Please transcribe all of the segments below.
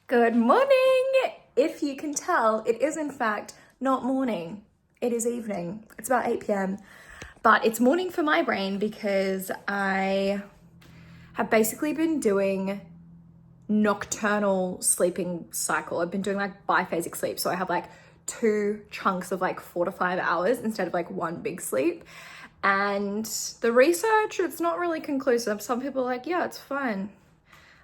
Good morning! If you can tell, it is in fact not morning, it is evening. It's about 8 p.m. But it's morning for my brain because I have basically been doing nocturnal sleeping cycle. I've been doing like biphasic sleep. So I have like 2 chunks of like 4 to 5 hours instead of like one big sleep. And the research, it's not really conclusive. Some people are like, yeah, it's fine.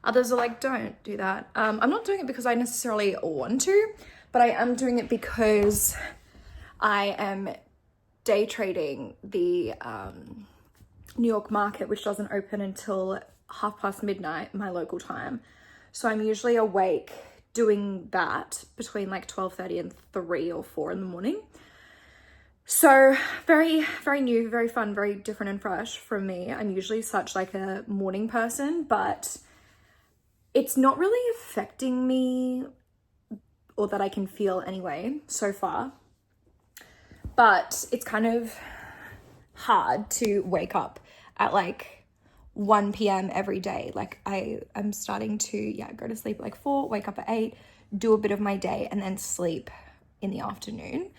Others are like, don't do that. I'm not doing it because I necessarily want to, but I am doing it because I am day trading the New York market, which doesn't open until midnight, my local time. So I'm usually awake doing that between like 12:30 and 3 or 4 in the morning. So very, very new, very fun, very different and fresh from me. I'm usually such like a morning person, but it's not really affecting me, or that I can feel anyway, so far. But it's kind of hard to wake up at like 1 p.m. every day. Like I'm starting to, go to sleep at like 4, wake up at 8, do a bit of my day, and then sleep in the afternoon.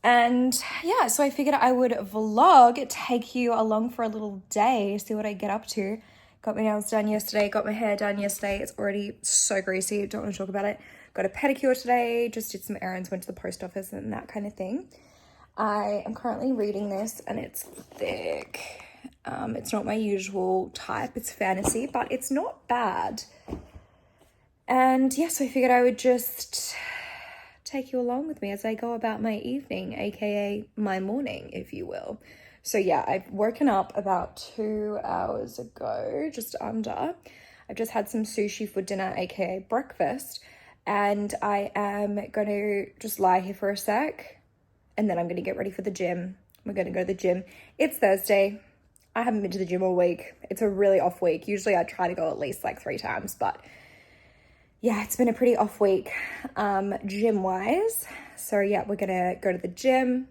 And yeah, so I figured I would vlog, take you along for a little day, see what I get up to. Got my nails done yesterday, got my hair done yesterday. It's already so greasy, don't want to talk about it. Got a pedicure today, just did some errands, went to the post office and that kind of thing. I am currently reading this and it's thick. It's not my usual type, it's fantasy, but it's not bad. And yes, I figured I would just take you along with me as I go about my evening, aka my morning, if you will. So yeah, I've woken up about 2 hours ago, just under. I've just had some sushi for dinner, aka breakfast, and I am going to just lie here for a sec, and then I'm going to get ready for the gym. We're going to go to the gym. It's Thursday. I haven't been to the gym all week. It's a really off week. Usually I try to go at least like 3 times, but yeah, it's been a pretty off week gym-wise. So yeah, we're going to go to the gym,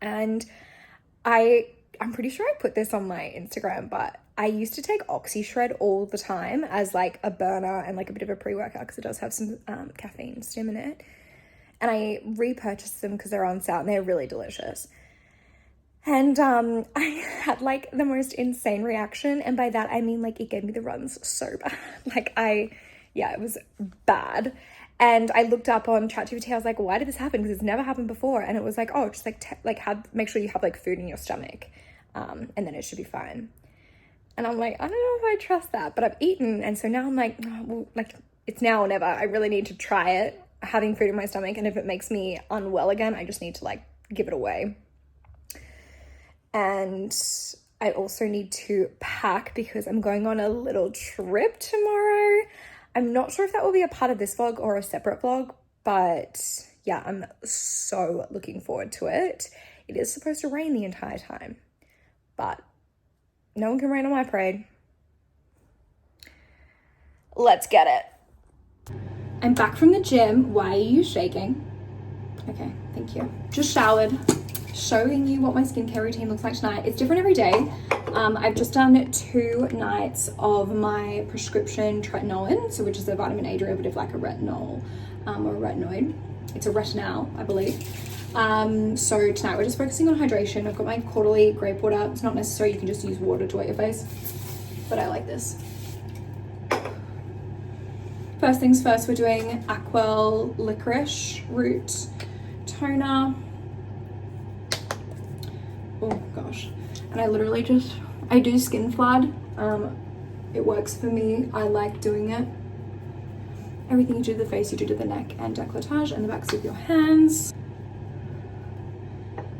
and I'm pretty sure I put this on my Instagram, but I used to take OxyShred all the time as like a burner and like a bit of a pre-workout because it does have some caffeine stim in it. And I repurchased them because they're on sale and they're really delicious. And I had like the most insane reaction. And by that, I mean like it gave me the runs so bad. It was bad. And I looked up on ChatGPT. I was like, why did this happen? Because it's never happened before. And it was like, oh, just make sure you have like food in your stomach, and then it should be fine. And I'm like, I don't know if I trust that, but I've eaten, and so now I'm like, oh, well, like it's now or never. I really need to try it, having food in my stomach, and if it makes me unwell again, I just need to like give it away. And I also need to pack because I'm going on a little trip tomorrow. I'm not sure if that will be a part of this vlog or a separate vlog, but yeah, I'm so looking forward to it. It is supposed to rain the entire time, but no one can rain on my parade. Let's get it. I'm back from the gym. Why are you shaking? Okay, thank you. Just showered, showing you what my skincare routine looks like tonight. It's different every day. I've just done 2 nights of my prescription tretinoin, so which is a vitamin A derivative like a retinol or a retinoid. It's a retinol, I believe. So tonight we're just focusing on hydration. I've got my quarterly grape water. It's not necessary, you can just use water to wet your face, but I like this. First things first, we're doing Aquel licorice root toner. Oh gosh. And I literally I do skin flood. It works for me. I like doing it. Everything you do to the face, you do to the neck and décolletage and the backs of your hands.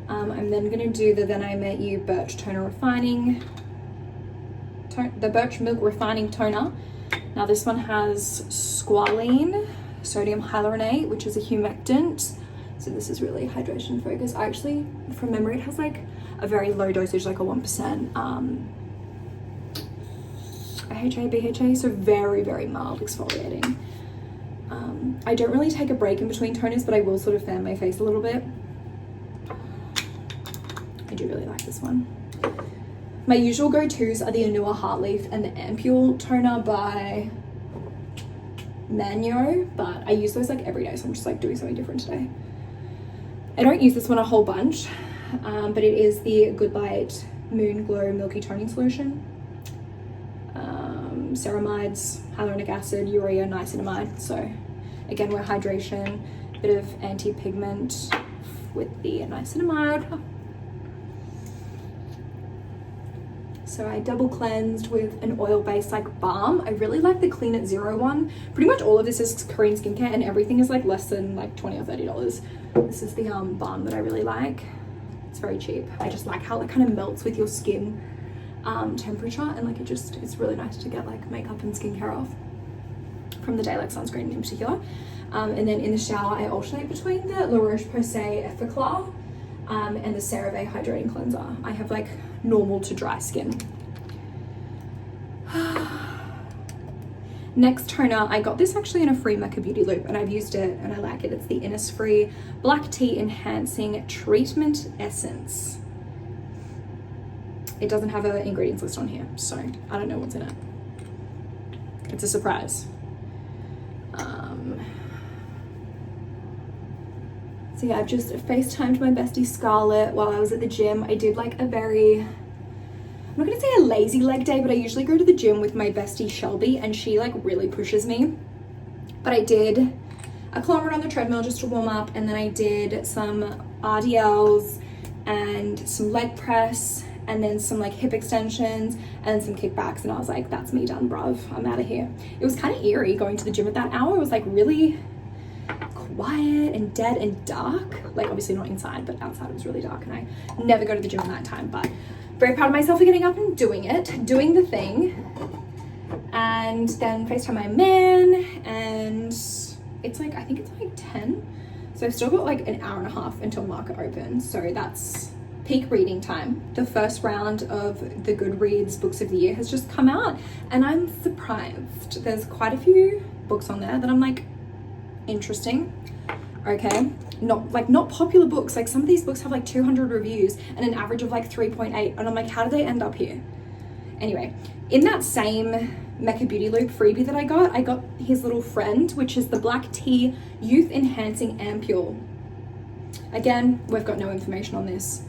I'm then gonna do the Then I Met You Birch Toner Refining, the Birch Milk Refining Toner. Now this one has squalene, sodium hyaluronate, which is a humectant. So this is really hydration focused. Actually, from memory, it has like a very low dosage, like a 1% AHA, BHA, so very, very mild exfoliating. I don't really take a break in between toners, but I will sort of fan my face a little bit. I do really like this one. My usual go-tos are the Anua Heartleaf and the Ampule toner by Manio, but I use those like every day, so I'm just like doing something different today. I don't use this one a whole bunch, but it is the Good Light Moon Glow Milky Toning Solution. Ceramides, hyaluronic acid, urea, niacinamide. So again, we're hydration, bit of anti-pigment with the niacinamide. So I double cleansed with an oil-based like balm. I really like the Clean at Zero one. Pretty much all of this is Korean skincare and everything is like less than like $20 or $30. This is the balm that I really like. It's very cheap. I just like how it kind of melts with your skin temperature, and like it's really nice to get like makeup and skincare off from the day, like sunscreen in particular. And then in the shower, I alternate between the La Roche-Posay Effaclar and the CeraVe Hydrating Cleanser. I have like normal to dry skin. Next toner, I got this actually in a free Mecca Beauty Loop and I've used it and I like it. It's the Innisfree Black Tea Enhancing Treatment Essence. It doesn't have an ingredients list on here, so I don't know what's in it. It's a surprise. So yeah, I've just FaceTimed my bestie Scarlett while I was at the gym. I did like a very, I'm not gonna say a lazy leg day, but I usually go to the gym with my bestie Shelby and she like really pushes me. But I did a kilometer on the treadmill just to warm up, and then I did some RDLs and some leg press and then some like hip extensions and some kickbacks, and I was like, that's me done, bruv. I'm out of here. It was kind of eerie going to the gym at that hour. It was like really quiet and dead and dark. Like obviously not inside, but outside it was really dark, and I never go to the gym at night time, but very proud of myself for getting up and doing it, doing the thing. And then FaceTime my man, and it's like, I think it's like 10. So I've still got like an hour and a half until market opens. So that's peak reading time. The first round of the Goodreads Books of the Year has just come out and I'm surprised. There's quite a few books on there that I'm like, interesting. Okay, not popular books. Like some of these books have like 200 reviews and an average of like 3.8, and I'm like, how did they end up here? Anyway, in that same Mecca Beauty Loop freebie that I got his little friend, which is the Black Tea Youth Enhancing Ampule. Again, we've got no information on this,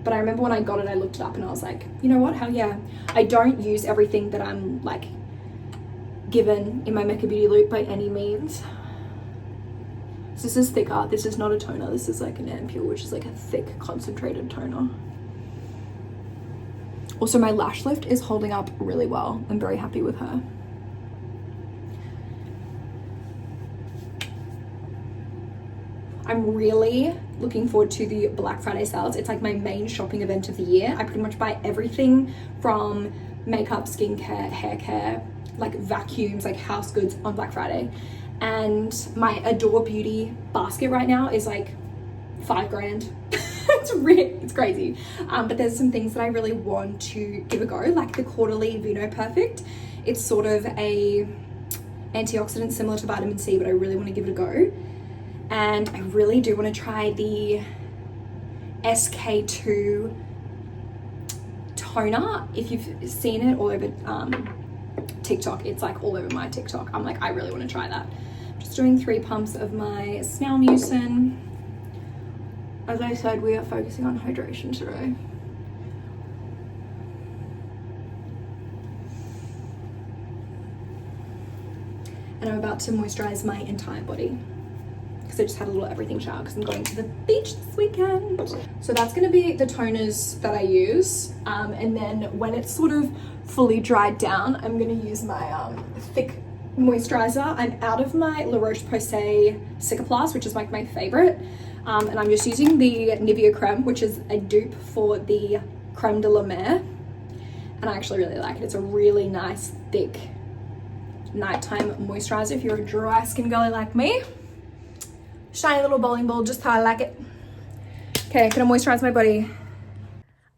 but I remember when I got it, I looked it up and I was like, you know what, hell yeah. I don't use everything that I'm like given in my Mecca Beauty Loop by any means. So this is thicker. This is not a toner. This is like an ampule, which is like a thick concentrated toner. Also, my lash lift is holding up really well. I'm very happy with her. I'm really looking forward to the Black Friday sales. It's like my main shopping event of the year. I pretty much buy everything from makeup, skincare, hair care, like vacuums, like house goods on Black Friday. And my Adore Beauty basket right now is like $5,000. It's crazy. But there's some things that I really want to give a go, like the quarterly Vino Perfect. It's sort of a antioxidant similar to vitamin C, but I really want to give it a go. And I really do want to try the SK2 toner. If you've seen it all over TikTok, it's like all over my TikTok. I'm like, I really want to try that. Just doing 3 pumps of my Snail Mucin. As I said, we are focusing on hydration today. And I'm about to moisturize my entire body because I just had a little everything shower because I'm going to the beach this weekend. So that's going to be the toners that I use. And then when it's sort of fully dried down, I'm going to use my thick moisturizer. I'm out of my La Roche-Posay Cicaplast, which is like my favorite. And I'm just using the Nivea Creme, which is a dupe for the Creme de la Mer. And I actually really like it. It's a really nice, thick nighttime moisturizer if you're a dry skin girly like me. Shiny little bowling ball, just how I like it. Okay, gonna moisturize my body.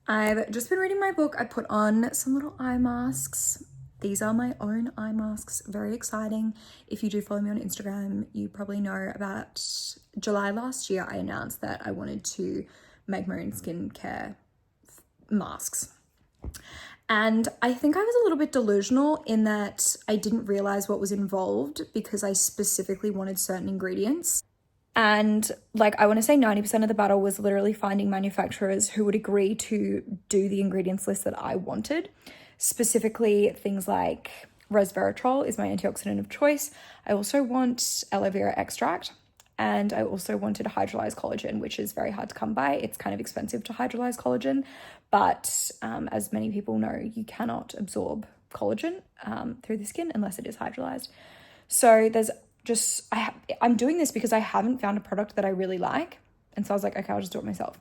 I've just been reading my book. I put on some little eye masks. These are my own eye masks. Very exciting. If you do follow me on Instagram, you probably know about July last year, I announced that I wanted to make my own skincare masks. And I think I was a little bit delusional in that I didn't realize what was involved because I specifically wanted certain ingredients. And like, I want to say 90% of the battle was literally finding manufacturers who would agree to do the ingredients list that I wanted. Specifically, things like resveratrol is my antioxidant of choice. I also want aloe vera extract. And I also wanted hydrolyzed collagen, which is very hard to come by. It's kind of expensive to hydrolyze collagen, but as many people know, you cannot absorb collagen through the skin unless it is hydrolyzed. So there's just, I'm doing this because I haven't found a product that I really like. And so I was like, okay, I'll just do it myself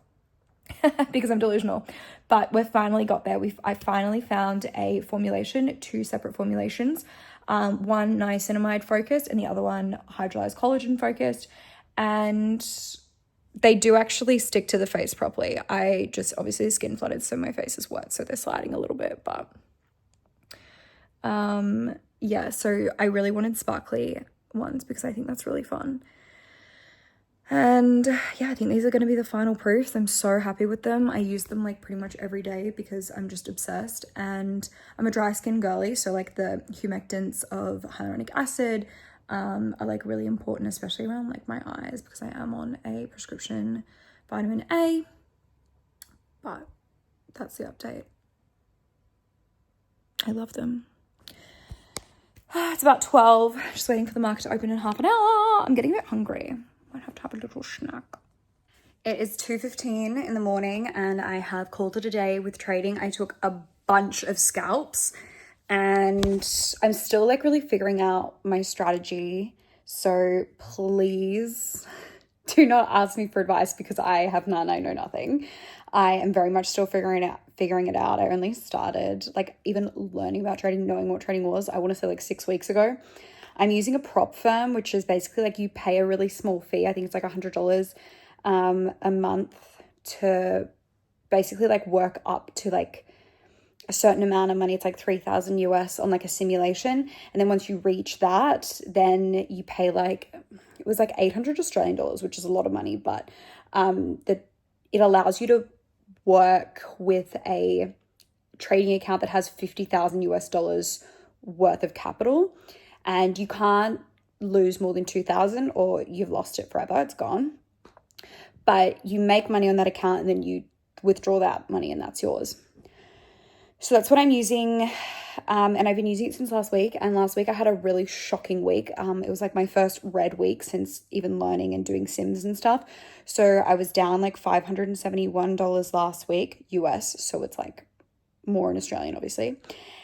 because I'm delusional. But we've finally got there. I finally found a formulation, 2 separate formulations. One niacinamide focused and the other one hydrolyzed collagen focused. And they do actually stick to the face properly. I just, obviously the skin flooded, so my face is wet, so they're sliding a little bit, but yeah, so I really wanted sparkly ones because I think that's really fun. And yeah, I think these are going to be the final proofs. I'm so happy with them. I use them like pretty much every day because I'm just obsessed, and I'm a dry skin girly, so like the humectants of hyaluronic acid are like really important, especially around like my eyes because I am on a prescription vitamin A. But that's the update. I love them. It's about 12, just waiting for the market to open in half an hour. I'm getting a bit hungry. Might have to have a little snack. It is 2:15 in the morning and I have called it a day with trading. I took a bunch of scalps and I'm still like really figuring out my strategy. So please do not ask me for advice because I have none. I know nothing. I am very much still figuring it out. I only started like even learning about trading, knowing what trading was, I want to say like 6 weeks ago. I'm using a prop firm, which is basically like you pay a really small fee. I think it's like $100 a month to basically like work up to like a certain amount of money. It's like 3,000 US on like a simulation. And then once you reach that, then you pay like, it was like 800 Australian dollars, which is a lot of money, but it allows you to work with a trading account that has 50,000 US dollars worth of capital. And you can't lose more than 2,000 or you've lost it forever. It's gone. But you make money on that account and then you withdraw that money and that's yours. So that's what I'm using. And I've been using it since last week. And last week I had a really shocking week. It was like my first red week since even learning and doing Sims and stuff. So I was down like $571 last week US. So it's like more in Australian, obviously.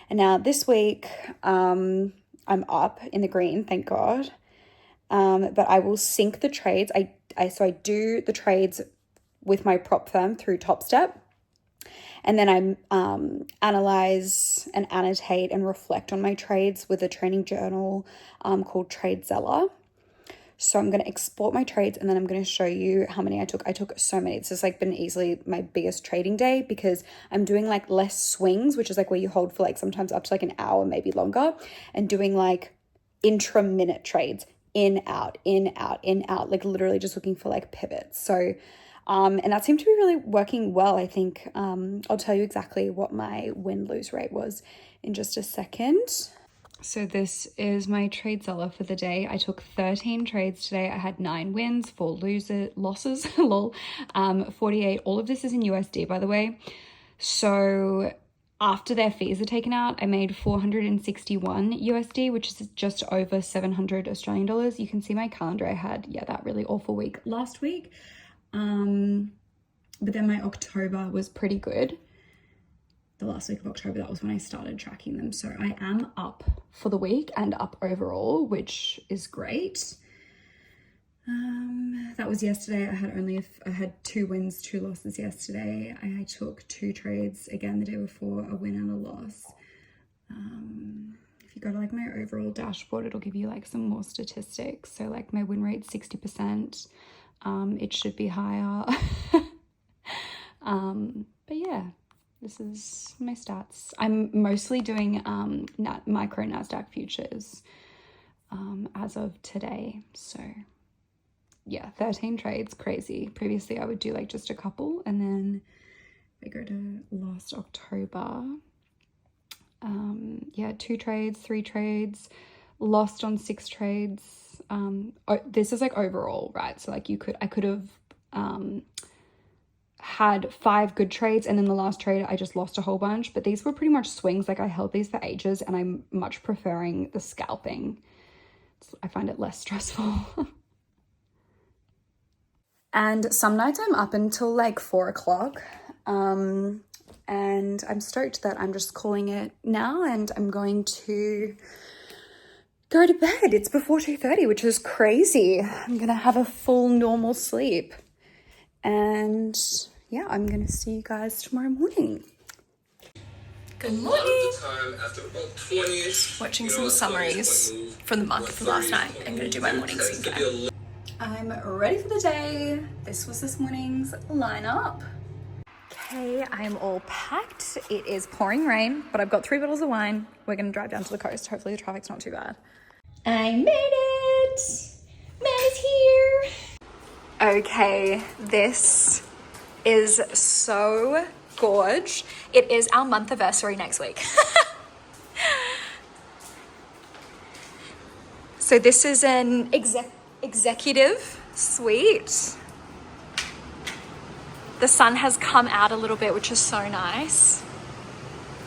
And now this week, I'm up in the green, thank God. But I will sync the trades. So I do the trades with my prop firm through Top Step. And then I analyze and annotate and reflect on my trades with a training journal called TradeZella. So I'm going to export my trades and then I'm going to show you how many I took. I took so many. This has like been easily my biggest trading day because I'm doing like less swings, which is like where you hold for like sometimes up to like an hour, maybe longer, and doing like intra-minute trades, in, out, in, out, in, out, like literally just looking for like pivots. So and that seemed to be really working well, I think. I'll tell you exactly what my win-lose rate was in just a second. So this is my TradeZella for the day. I took 13 trades today. I had 9 wins, 4 losses, lol, 48. All of this is in USD, by the way. So after their fees are taken out, I made 461 USD, which is just over 700 Australian dollars. You can see my calendar. I had, that really awful week last week. But then my October was pretty good. The last week of October, that was when I started tracking them. So I am up for the week and up overall, which is great. That was yesterday. I had 2 wins, 2 losses yesterday. I took 2 trades again the day before, a win and a loss. If you go to like my overall dashboard, it'll give you like some more statistics. So like my win rate 60%. It should be higher. But yeah, this is my stats. I'm mostly doing micro NASDAQ futures as of today. So yeah, 13 trades, crazy. Previously I would do like just a couple, and then if I go to last October, yeah, 2 trades, 3 trades, lost on 6 trades. This is like overall, right? So like I could have had 5 good trades, and then the last trade I just lost a whole bunch, but these were pretty much swings. Like I held these for ages, and I'm much preferring the scalping. I find it less stressful. And some nights I'm up until like 4 o'clock. And I'm stoked that I'm just calling it now, and I'm going to go to bed. It's before 2:30, which is crazy. I'm gonna have a full normal sleep. And yeah, I'm gonna see you guys tomorrow morning. Good morning. Watching some summaries from the market from last night. I'm gonna do my morning skincare. I'm ready for the day. This was this morning's lineup. Okay, I am all packed. It is pouring rain, but I've got 3 bottles of wine. We're gonna drive down to the coast. Hopefully the traffic's not too bad. I made it! Man is here! Okay, this is so gorge. It is our month anniversary next week. So this is an executive suite. The sun has come out a little bit, which is so nice.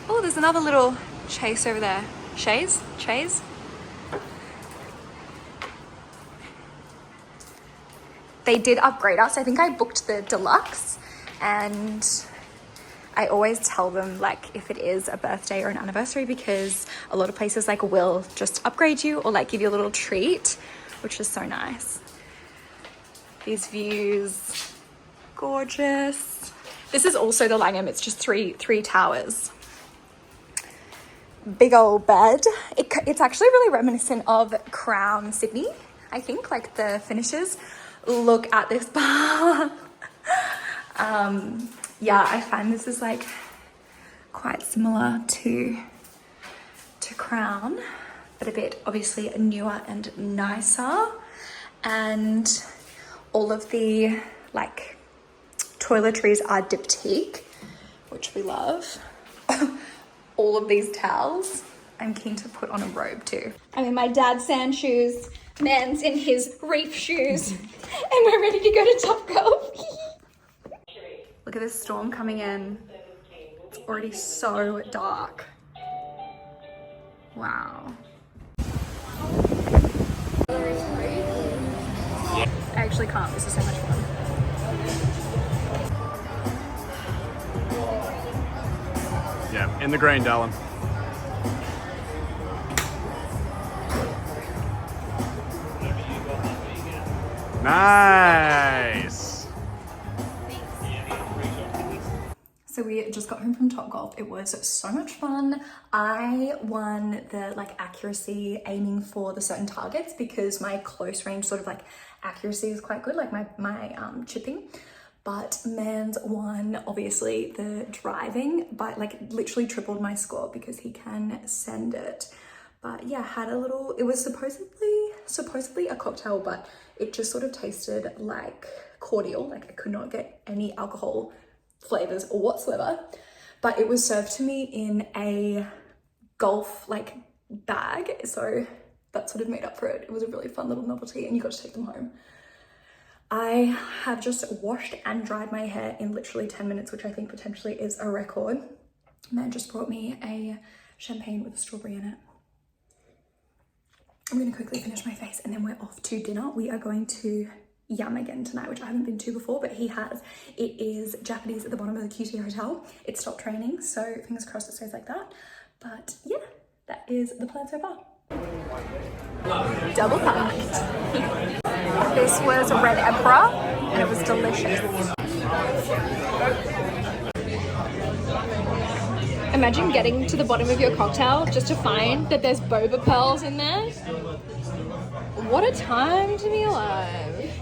Oh, there's another little chase over there. Chase? They did upgrade us. I think I booked the deluxe, and I always tell them like if it is a birthday or an anniversary, because a lot of places like will just upgrade you or like give you a little treat, which is so nice. These views, gorgeous. This is also the Langham. It's just three towers. Big old bed. It's actually really reminiscent of Crown Sydney, I think, like the finishes. Look at this bar. Yeah, I find this is like quite similar to Crown, but a bit obviously newer and nicer. And all of the like toiletries are diptyque, which we love. All of these towels, I'm keen to put on a robe too. I'm in my dad's sand shoes, Man's in his reef shoes, and we're ready to go to Topgolf. Look at this storm coming in. It's already so dark. Wow. I actually can't. This is so much fun. Yeah, in the green, darling. Nice. So we just got home from Topgolf. It was so much fun. I won the like accuracy aiming for the certain targets, because my close range sort of like accuracy is quite good, like my chipping. But Mans won obviously the driving, but like literally tripled my score because he can send it. But yeah, had a little, it was supposedly a cocktail, but it just sort of tasted like cordial. Like I could not get any alcohol flavors or whatsoever, but it was served to me in a golf like bag. So that sort of made up for it. It was a really fun little novelty, and you got to take them home. I have just washed and dried my hair in literally 10 minutes, which I think potentially is a record. Man just brought me a champagne with a strawberry in it. I'm gonna quickly finish my face and then we're off to dinner. We are going to Yum again tonight, which I haven't been to before, but he has. It is Japanese at the bottom of the QT hotel. It stopped raining, so fingers crossed it stays like that. But yeah, that is the plan so far. Double packed. This was Red Emperor and it was delicious. Imagine getting to the bottom of your cocktail just to find that there's boba pearls in there. What a time to be alive.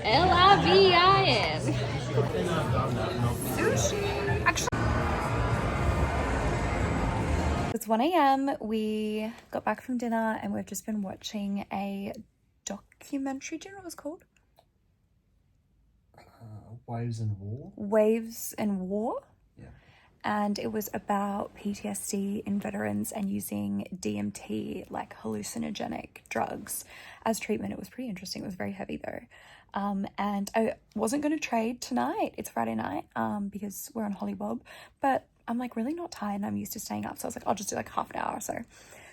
L-I-V-I-N. Sushi. Actually, it's 1 a.m. We got back from dinner and we've just been watching a documentary. Do you know what it was called? Waves and War. Waves and War? Yeah. and it was about PTSD in veterans and using DMT, like hallucinogenic drugs, as treatment. It was pretty interesting. It was very heavy though. And I wasn't going to trade tonight. It's Friday night because we're on Hollywood, but I'm like really not tired and I'm used to staying up. So I was like, I'll just do like half an hour or so.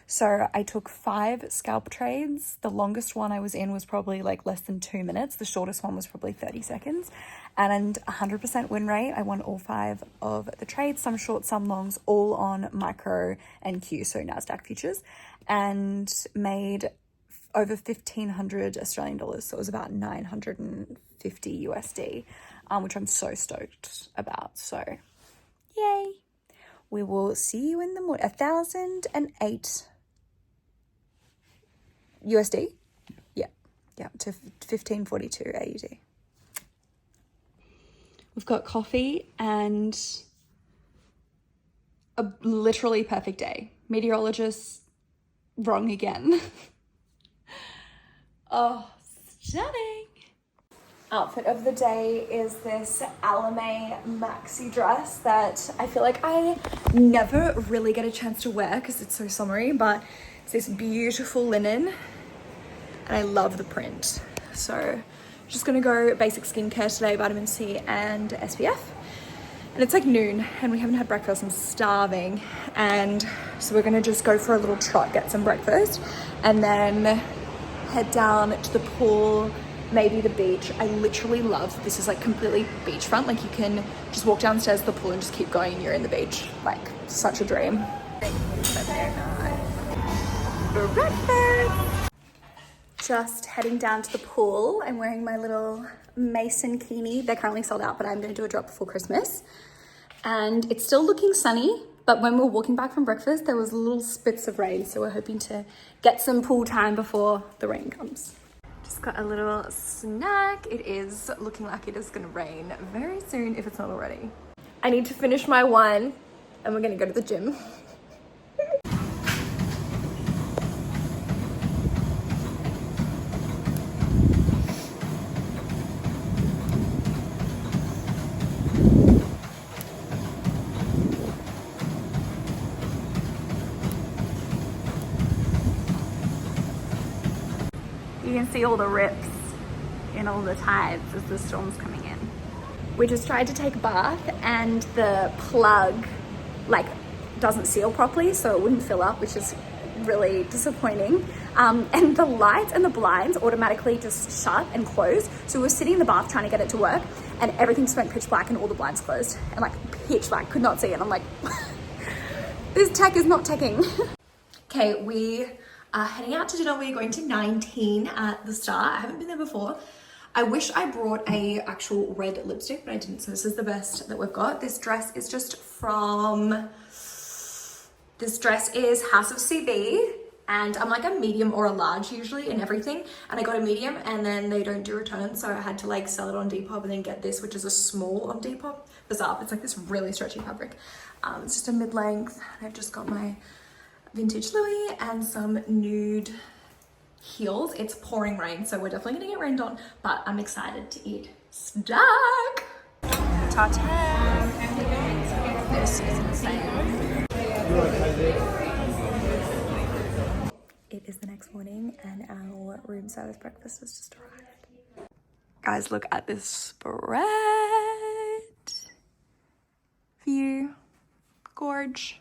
So I took 5 scalp trades. The longest one I was in was probably like less than 2 minutes. The shortest one was probably 30 seconds and 100% win rate. I won all 5 of the trades, some short, some longs, all on micro and Q, so NASDAQ futures, and made over 1,500 Australian dollars. So it was about 950 USD, which I'm so stoked about. So yay. We will see you in the morning. 1,008 USD? Yeah, to 1542 AUD. We've got coffee and a literally perfect day. Meteorologist, wrong again. Oh, stunning. Outfit of the day is this Alame maxi dress that I feel like I never really get a chance to wear because it's so summery, but it's this beautiful linen and I love the print. So just gonna go basic skincare today, vitamin C and SPF. And it's like noon and we haven't had breakfast. I'm starving. And so we're gonna just go for a little trot, get some breakfast, and then head down to the pool, maybe the beach. I literally love, this is like completely beachfront. Like you can just walk downstairs to the pool and just keep going and you're in the beach. Like such a dream. But they're not. Breakfast. Just heading down to the pool. I'm wearing my little Mason kini. They're currently sold out, but I'm gonna do a drop before Christmas. And it's still looking sunny, but when we're walking back from breakfast, there was little spits of rain. So we're hoping to get some pool time before the rain comes. Just got a little snack. It is looking like it is gonna rain very soon if it's not already. I need to finish my wine and we're gonna go to the gym. You can see all the rips in all the tides as the storm's coming in. We just tried to take a bath and the plug like doesn't seal properly, so it wouldn't fill up, which is really disappointing. And the lights and the blinds automatically just shut and close. So we were sitting in the bath trying to get it to work and everything just went pitch black and all the blinds closed and like pitch black, could not see it. I'm like, this tech is not teching. Okay, we are heading out to dinner. We're going to 19 at the Star. I haven't been there before. I wish I brought a actual red lipstick, but I didn't. So this is the best that we've got. This dress is just from, this dress is House of CB. And I'm like a medium or a large usually in everything. And I got a medium and then they don't do returns. So I had to like sell it on Depop and then get this, which is a small on Depop. Bizarre. It's like this really stretchy fabric. It's just a mid-length. I've just got my vintage Louis and some nude heels. It's pouring rain, so we're definitely gonna get rained on, but I'm excited to eat steak. Tartare. This is insane. It is the next morning and our room service breakfast has just arrived. Guys, look at this spread. View. Gorge.